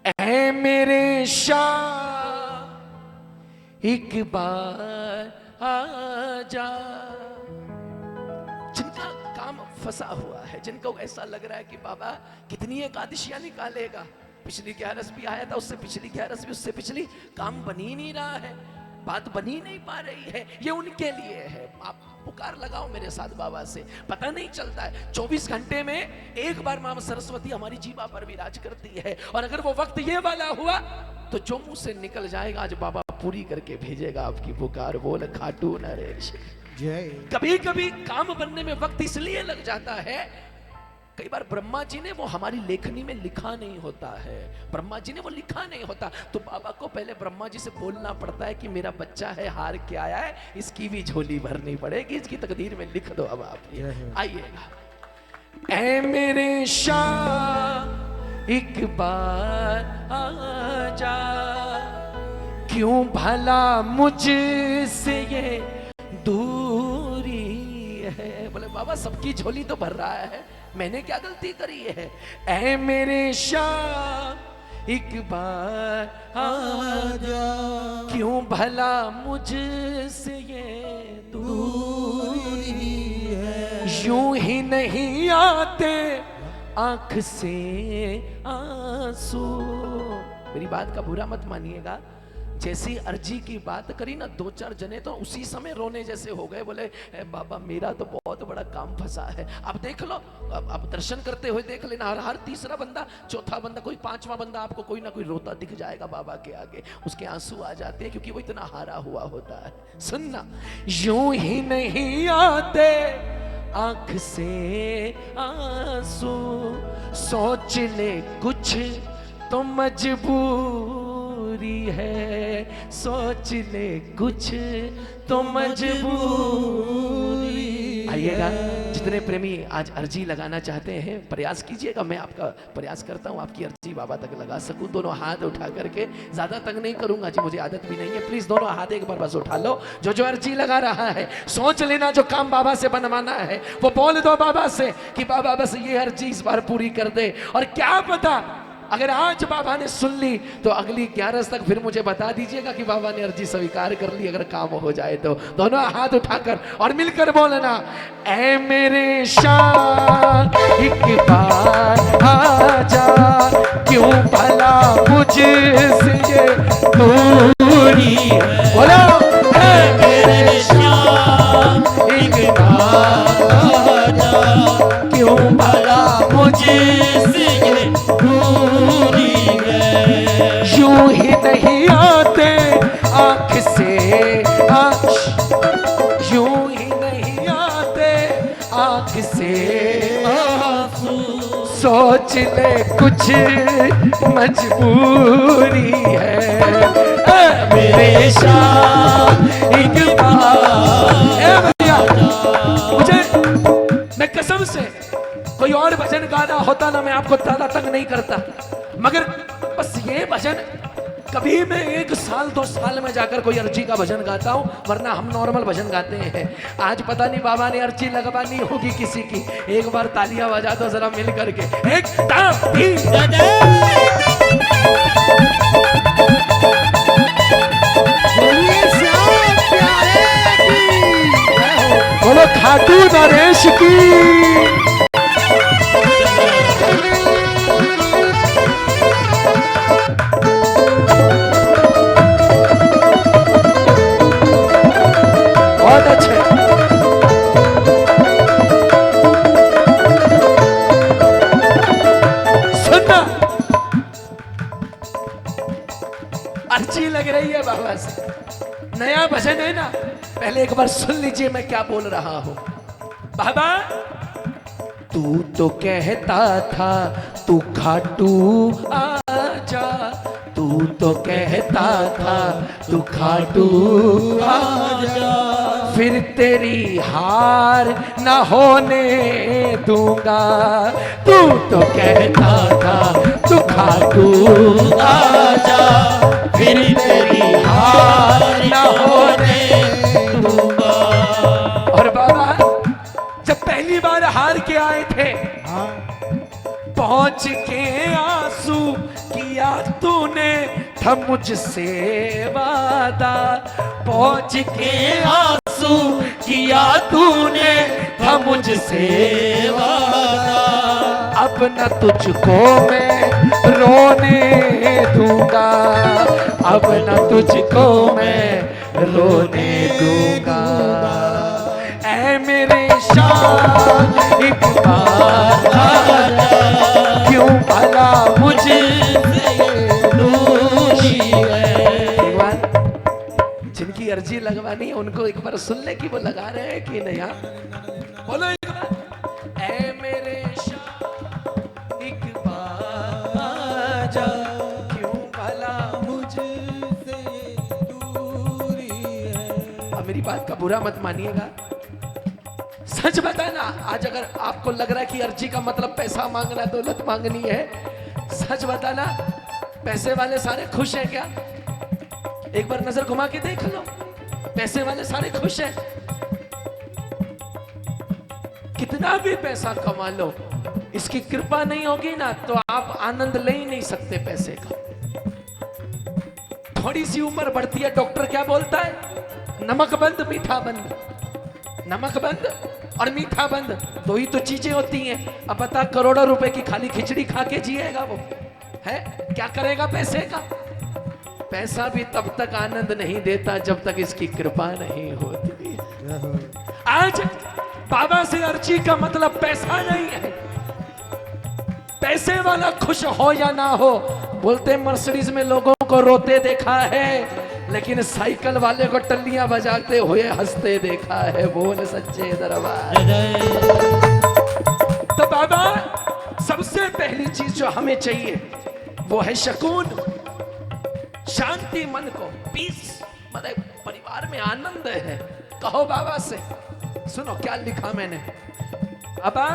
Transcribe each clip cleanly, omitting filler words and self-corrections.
ऐ मेरे शाह एक बार आजा। जिनका काम फंसा हुआ है, जिनको ऐसा लग रहा है कि बाबा कितनी एकादशियां निकालेगा, पिछली 11 भी आया था, उससे पिछली 11 भी, उससे पिछली, काम बन ही नहीं रहा है, बात बनी नहीं पा रही है। ये उनके लिए है। आप पुकार लगाओ मेरे साथ बाबा से, पता नहीं चलता है 24 घंटे में एक बार मां सरस्वती हमारी जीवा पर विराज करती है। और अगर वो वक्त ये वाला हुआ तो जो मुंह से निकल जाएगा आज बाबा पूरी करके भेजेगा आपकी पुकार। बोल खाटू नरेश जय। कभी कभी काम बनने में वक्त इसलिए लग जाता है, कई बार ब्रह्मा जी ने वो हमारी लेखनी में लिखा नहीं होता है, ब्रह्मा जी ने वो लिखा नहीं होता, तो बाबा को पहले ब्रह्मा जी से बोलना पड़ता है कि मेरा बच्चा है, हार के आया है, इसकी भी झोली भरनी पड़ेगी, इसकी तकदीर में लिख दो अब आप। आइएगा। ऐ मेरे शाह एक बार आजा, क्यों भला मुझसे ये दूरी है। बोले बाबा सबकी झोली तो भर रहा है, मैंने क्या गलती करी है। ऐ मेरे शाह एक बार आजा, क्यों भला मुझसे ये दूरी है। यूं ही नहीं आते आंख से आंसू। मेरी बात का बुरा मत मानिएगा, जैसी अर्जी की बात करी ना, 2-4 जने तो उसी समय रोने जैसे हो गए। बोले बाबा मेरा तो बहुत बड़ा काम फंसा है। अब देख लो, अब दर्शन करते हुए देख लेना, हर तीसरा बंदा, चौथा बंदा, कोई 5वां बंदा आपको कोई ना कोई रोता दिख जाएगा बाबा के आगे। उसके आंसू आ जाते हैं क्योंकि वो इतना हारा हुआ होता है। सुनना, यूं ही नहीं आते आंख से आंसू, सोच ले कुछ तो मजबूरी है, सोच ले कुछ तो मजबूरी। आइएगा, जितने प्रेमी आज अर्जी लगाना चाहते हैं प्रयास कीजिएगा, मैं आपका प्रयास करता हूं आपकी अर्जी बाबा तक लगा सकूं। दोनों हाथ उठा करके, ज्यादा तंग नहीं करूंगा जी, मुझे आदत भी नहीं है। प्लीज दोनों हाथ एक बार बस उठा लो। जो जो अर्जी लगा रहा है सोच लेना, जो काम बाबा से बनवाना है वो बोल दो बाबा से कि बाबा बस ये अर्जी इस बार पूरी कर दे। और क्या पता अगर आज बाबा ने सुन ली तो अगली 11 तक फिर मुझे बता दीजिएगा कि बाबा ने अर्जी स्वीकार कर ली, अगर काम हो जाए तो। दोनों हाथ उठाकर और मिलकर बोलना, ऐ मेरे शाह एक बार आजा, क्यों भला मुझसे ये दूरी है। बोलो, ऐ मेरे शाह एक बार आजा, क्यों भला मुझसे ये दूरी है। यूं ही नहीं आते आंख से यूं ही नहीं आते आंख से आंसू, सोच ले कुछ मजबूरी है। मेरे शाह एक बार मुझे, मैं कसम से कोई और भजन गाना होता ना मैं आपको ज्यादा तंग नहीं करता, मगर बस ये भजन कभी मैं 1 साल 2 साल में जाकर कोई अर्जी का भजन गाता हूं, वरना हम नॉर्मल भजन गाते हैं। आज पता नहीं बाबा ने अर्जी लगवानी होगी किसी की, एक बार तालियां बजा दो जरा मिल करके। एक बोलो खाटू नरेश की। बहुत अच्छे। सुनना, अर्जी लग रही है बाबा से, नया भजन है ना, पहले एक बार सुन लीजिए मैं क्या बोल रहा हूं। बाबा तू तो कहता था तू खाटू आजा, तू तो कहता था तू खाटू आजा, फिर तेरी हार ना होने दूंगा। तू तो कहता था तू खाटू आजा, फिर तेरी हार ना होने दूंगा। और बाबा जब पहली बार हार के आए थे, पहुंच के आंसू किया किया तूने था मुझसे वादा, पहुंच के आंसू किया तूने था मुझसे वादा, अब न तुझको मैं रोने दूंगा, अब न तुझको मैं रोने दूंगा। ऐ मेरे शाह एक बार आजा, क्यों भला मुझे दूरी है। एक बार जिनकी अर्जी लगवानी है उनको एक बार सुनने की वो लगा रहे हैं कि नहीं? आप बोलो एक बार। ऐ मेरे शाह एक बार आजा, क्यों भला मुझे दूरी है। अब मेरी बात का बुरा मत मानिएगा, सच बताना। आज अगर आपको लग रहा है कि अर्जी का मतलब पैसा मांगना, दौलत मांगनी है, सच बताना पैसे वाले सारे खुश हैं क्या? एक बार नजर घुमा के देख लो, पैसे वाले सारे खुश हैं? कितना भी पैसा कमा लो, इसकी कृपा नहीं होगी ना तो आप आनंद ले ही नहीं सकते पैसे का। थोड़ी सी उम्र बढ़ती है, डॉक्टर क्या बोलता है? नमक बंद मीठा बंद, नमक बंद और मीठा बंद, दो ही तो चीजें होती हैं। अब बता, करोड़ों रुपए की खाली खिचड़ी खा के जिएगा वो? है क्या करेगा पैसे का? पैसा भी तब तक आनंद नहीं देता जब तक इसकी कृपा नहीं होती। आज बाबा से अर्जी का मतलब पैसा नहीं है। पैसे वाला खुश हो या ना हो, बोलते मर्सिडीज में लोगों को रोते देखा है, लेकिन साइकिल वाले को टल्लियां बजाते हुए हंसते देखा है। बोल सच्चे दरबार। तो बाबा सबसे पहली चीज जो हमें चाहिए वो है सुकून, शांति, मन को पीस, मतलब परिवार में आनंद है। कहो बाबा से, सुनो क्या लिखा मैंने। बाबा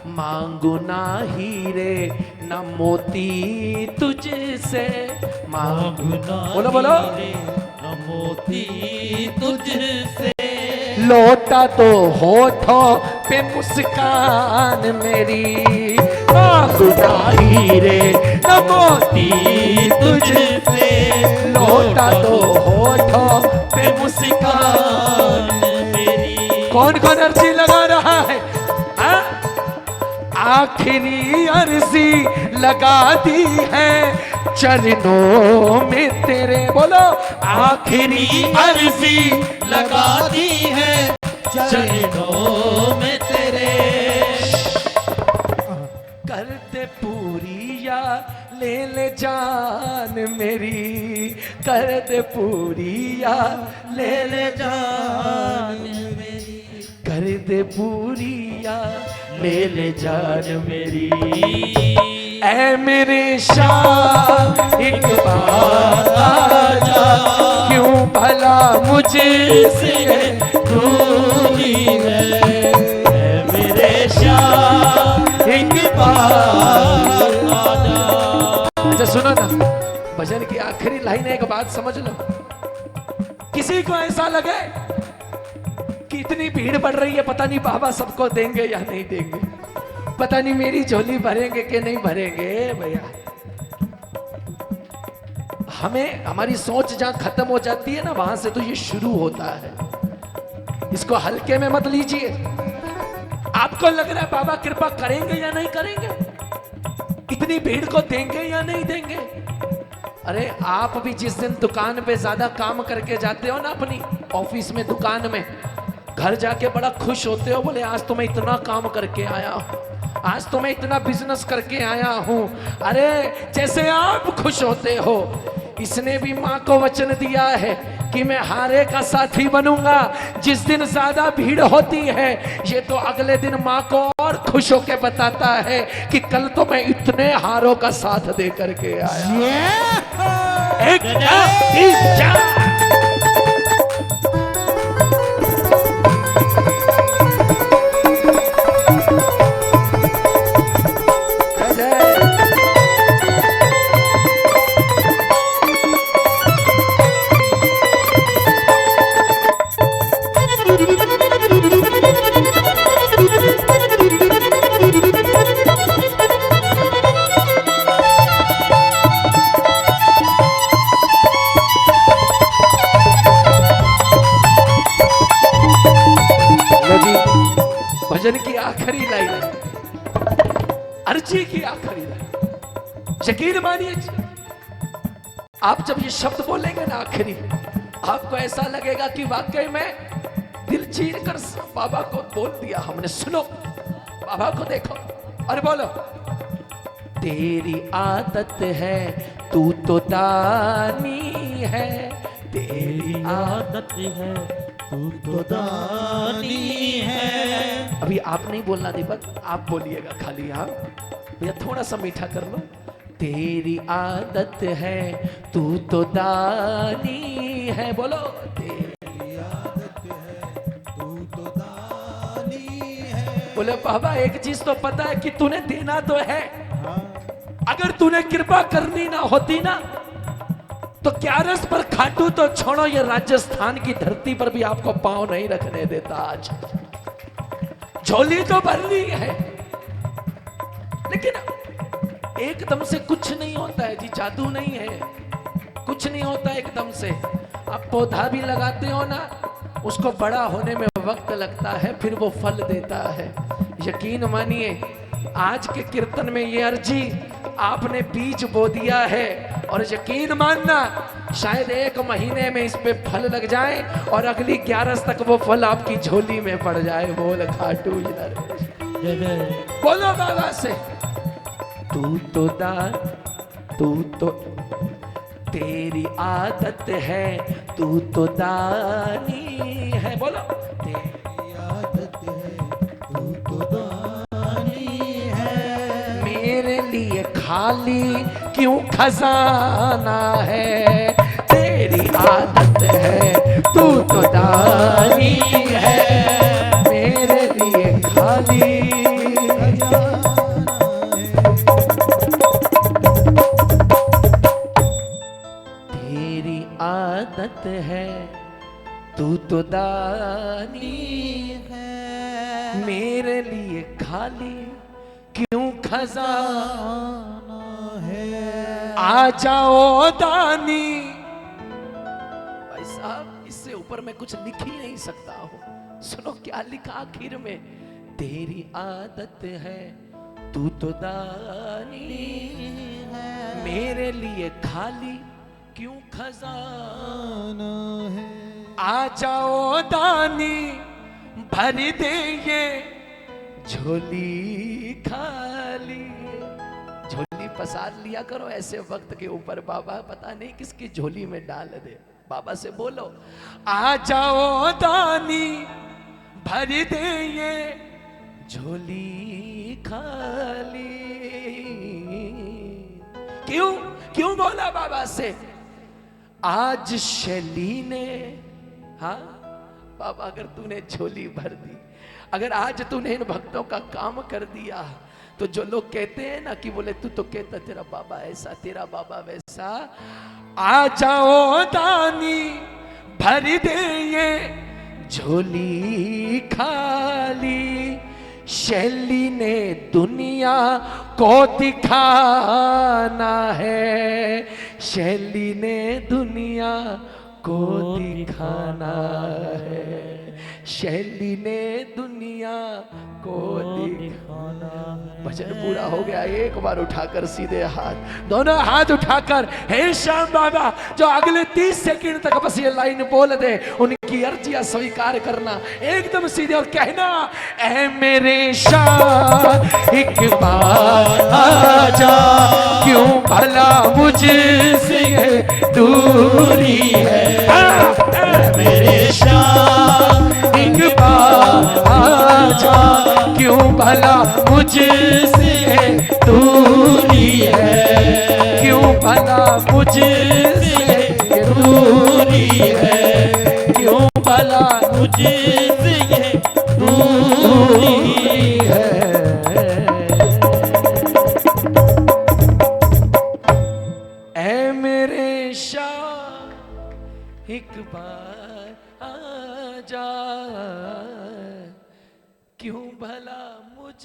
मांगू ना हीरे न मोती तुझसे, मांगू ना बोलो बोलो न मोती तुझसे, लौटा तो होठों पे मुस्कान मेरी, मांगू ना हीरे न मोती तुझसे, लौटा तो होठों पे मुस्कान मेरी। कौन कौन अर्जी लगा रहा है? आखिरी अर्जी लगा दी है चरणों में तेरे, बोलो आखिरी अर्जी लगा दी है चरणों में तेरे, कर दे पूरी या ले ले जान मेरी, कर दे पूरी या ले ले जान मेरी, कर दे पूरी या ले ले जान मेरी। ऐ मेरे शाह एक बार आजा, क्यों भला मुझसे दूरी है। ऐ मेरे शाह एक बार आजा। अच्छा सुनो ना, भजन की आखिरी लाइन है, एक बात समझ लो। किसी को ऐसा लगे कि इतनी भीड़ बढ़ रही है, पता नहीं बाबा सबको देंगे या नहीं देंगे, पता नहीं मेरी झोली भरेंगे कि नहीं भरेंगे। भैया हमें हमारी सोच जहां खत्म हो जाती है ना, वहां से तो ये शुरू होता है। इसको हल्के में मत लीजिए। आपको लग रहा है बाबा कृपा करेंगे या नहीं करेंगे, इतनी भीड़ को देंगे या नहीं देंगे। अरे आप भी जिस दिन दुकान पे ज्यादा काम करके जाते हो ना, अपनी ऑफिस में दुकान में, घर जाके बड़ा खुश होते हो, बोले आज तो मैं इतना काम करके आया हूँ, आज तो मैं इतना बिजनेस करके आया हूँ। अरे जैसे आप खुश होते हो, इसने भी माँ को वचन दिया है कि मैं हारे का साथी बनूंगा। जिस दिन ज्यादा भीड़ होती है, ये तो अगले दिन माँ को और खुश होके बताता है कि कल तो मैं इतने हारों का साथ दे करके आया। एक भजन की आखिरी लाइन है, अर्जी की आखिरी लाइन। यकीन मानिए, आप जब ये शब्द बोलेंगे ना आखिरी, आपको ऐसा लगेगा कि वाकई में दिल चीर कर बाबा को बोल दिया हमने। सुनो, बाबा को देखो और बोलो, तेरी आदत है तू तो दानी है, तेरी आदत है तू तो दानी है। अभी आप नहीं बोलना दीपक, आप बोलिएगा खाली। हाँ भैया, थोड़ा सा मीठा कर लो। तेरी आदत है तू तो दानी है, बोलो, तेरी आदत है तू तो दानी है। बोले बाबा एक चीज तो पता है कि तूने देना तो है, हाँ। अगर तूने कृपा करनी ना होती ना तो क्यारस पर खाटू तो छोड़ो, ये राजस्थान की धरती पर भी आपको पांव नहीं रखने देता। आज झोली तो भर ली है, लेकिन एकदम से कुछ नहीं होता है जी, जादू नहीं है, कुछ नहीं होता एकदम से। आप पौधा भी लगाते हो ना, उसको बड़ा होने में वक्त लगता है, फिर वो फल देता है। यकीन मानिए, आज के कीर्तन में ये अर्जी आपने बीज बो दिया है, और यकीन मानना शायद 1 महीने में इस पे फल लग जाए और अगली 11 तक वो फल आपकी झोली में पड़ जाए। बोल खाटू बोलो बाबा से, तू तो तेरी आदत है तू तो दानी है, बोलो, तेरी आदत है तू तो दानी है। मेरे लिए खाली क्यों खजाना है, तेरी आदत है तू तो दानी है, मेरे लिए खाली आदत है तू तो दानी है, मेरे लिए खाली क्यों खजाना है। आ जाओ दानी। भाई साहब, इससे ऊपर मैं कुछ लिख ही नहीं सकता हूं। सुनो क्या लिखा आखिर में, तेरी आदत है तू तो दानी है, मेरे लिए खाली क्यों खजाना है। आ जाओ दानी, भर दे ये झोली खाली। झोली पसार लिया करो ऐसे वक्त के ऊपर, बाबा पता नहीं किसकी झोली में डाल दे। बाबा से बोलो, आ जाओ दानी, भर दे ये झोली खाली। क्यों बोला बाबा से? आज शैली ने, हाँ बाबा, अगर तूने झोली भर दी, अगर आज तूने इन भक्तों का काम कर दिया, तो जो लोग कहते हैं ना कि बोले तू तो कहता तेरा बाबा ऐसा, तेरा बाबा वैसा, आ जाओ दानी, भर दे ये झोली खाली। शैली ने दुनिया को दिखाना है, शैली ने दुनिया को दिखाना है, शैली ने दुनिया को दिखाना है। भजन पूरा हो गया। एक बार उठाकर सीधे हाथ, दोनों हाथ उठाकर, हे श्याम बाबा, जो अगले 30 सेकंड तक बस ये लाइन बोल दे, उनकी अर्जियां स्वीकार करना, एकदम सीधे और कहना, ऐ मेरे श्याम एक बार आजा, क्यों भला मुझसे दूरी है। मेरे श्याम एक बार आजा, क्यों भला मुझसे दूरी है, क्यों भला मुझसे दूरी है, क्यों भला मुझसे दूरी है। ऐ मेरे शाह एक बार आजा, क्यों भला मुझ